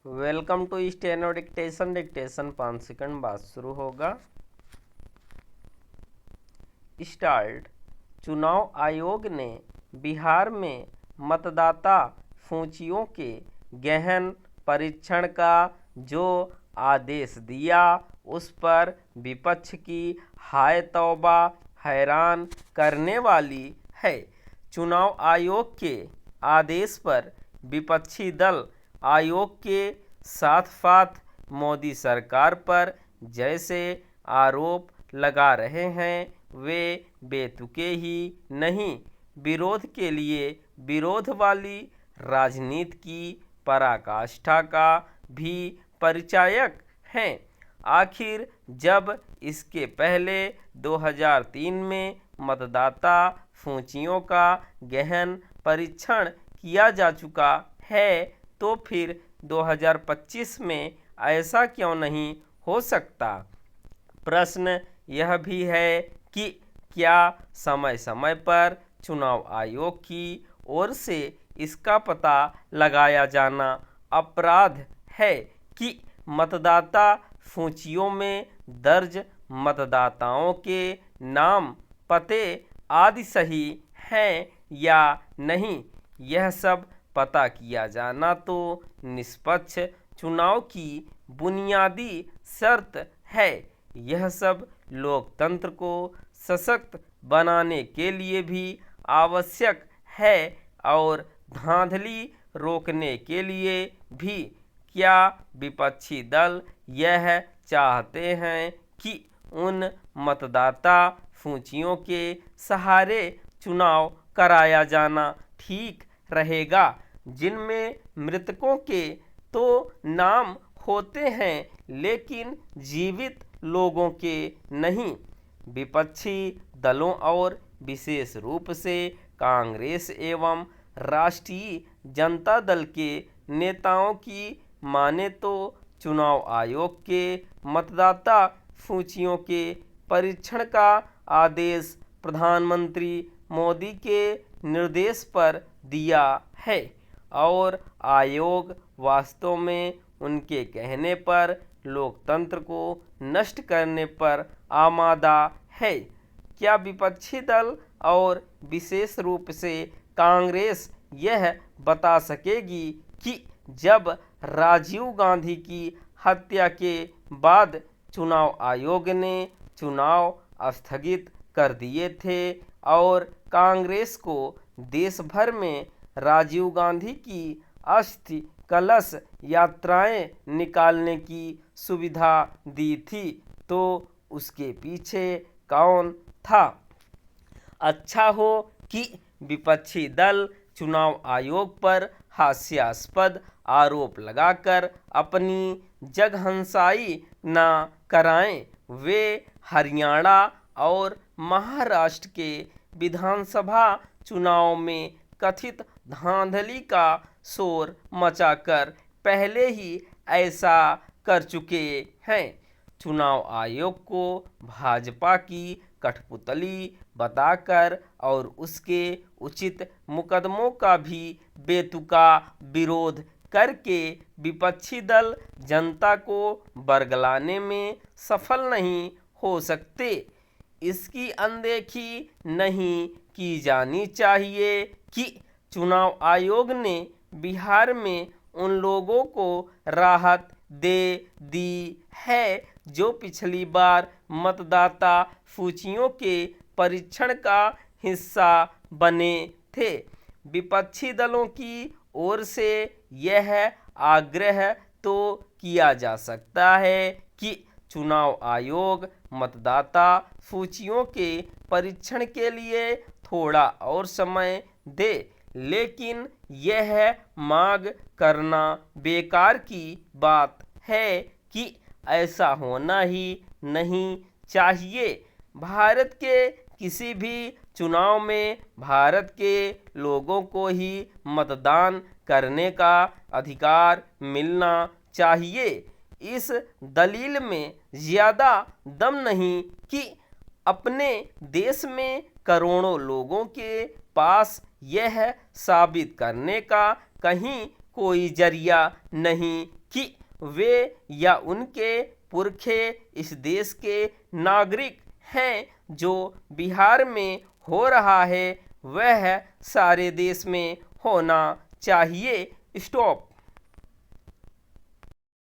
Welcome to steno dictation. Dictation 5 second बाद शुरू होगा। स्टार्ट। चुनाव आयोग ने बिहार में मतदाता सूचियों के गहन परीक्षण का जो आदेश दिया उस पर विपक्ष की हाय तौबा हैरान करने वाली है। चुनाव आयोग के आदेश पर विपक्षी दल आयोग के साथ साथ मोदी सरकार पर जैसे आरोप लगा रहे हैं वे बेतुके ही नहीं, विरोध के लिए विरोध वाली राजनीति की पराकाष्ठा का भी परिचायक हैं। आखिर जब इसके पहले 2003 में मतदाता सूचियों का गहन परीक्षण किया जा चुका है तो फिर 2025 में ऐसा क्यों नहीं हो सकता। प्रश्न यह भी है कि क्या समय समय पर चुनाव आयोग की ओर से इसका पता लगाया जाना अपराध है कि मतदाता सूचियों में दर्ज मतदाताओं के नाम, पते आदि सही हैं या नहीं। यह सब पता किया जाना तो निष्पक्ष चुनाव की बुनियादी शर्त है। यह सब लोकतंत्र को सशक्त बनाने के लिए भी आवश्यक है और धांधली रोकने के लिए भी। क्या विपक्षी दल यह चाहते हैं कि उन मतदाता सूचियों के सहारे चुनाव कराया जाना ठीक रहेगा जिनमें मृतकों के तो नाम होते हैं लेकिन जीवित लोगों के नहीं। विपक्षी दलों और विशेष रूप से कांग्रेस एवं राष्ट्रीय जनता दल के नेताओं की माने तो चुनाव आयोग के मतदाता सूचियों के परीक्षण का आदेश प्रधानमंत्री मोदी के निर्देश पर दिया है और आयोग वास्तव में उनके कहने पर लोकतंत्र को नष्ट करने पर आमादा है। क्या विपक्षी दल और विशेष रूप से कांग्रेस यह बता सकेगी कि जब राजीव गांधी की हत्या के बाद चुनाव आयोग ने चुनाव स्थगित कर दिए थे और कांग्रेस को देश भर में राजीव गांधी की अस्थि कलश यात्राएं निकालने की सुविधा दी थी तो उसके पीछे कौन था। अच्छा हो कि विपक्षी दल चुनाव आयोग पर हास्यास्पद आरोप लगाकर अपनी जगहंसाई न कराएं। वे हरियाणा और महाराष्ट्र के विधानसभा चुनाव में कथित धांधली का शोर मचाकर पहले ही ऐसा कर चुके हैं। चुनाव आयोग को भाजपा की कठपुतली बताकर और उसके उचित मुकदमों का भी बेतुका विरोध करके विपक्षी दल जनता को बरगलाने में सफल नहीं हो सकते। इसकी अनदेखी नहीं की जानी चाहिए कि चुनाव आयोग ने बिहार में उन लोगों को राहत दे दी है जो पिछली बार मतदाता सूचियों के परीक्षण का हिस्सा बने थे। विपक्षी दलों की ओर से यह आग्रह तो किया जा सकता है कि चुनाव आयोग मतदाता सूचियों के परीक्षण के लिए थोड़ा और समय दे, लेकिन यह मांग करना बेकार की बात है कि ऐसा होना ही नहीं चाहिए। भारत के किसी भी चुनाव में भारत के लोगों को ही मतदान करने का अधिकार मिलना चाहिए। इस दलील में ज़्यादा दम नहीं कि अपने देश में करोड़ों लोगों के पास यह साबित करने का कहीं कोई जरिया नहीं कि वे या उनके पुरखे इस देश के नागरिक हैं। जो बिहार में हो रहा है वह सारे देश में होना चाहिए। स्टॉप।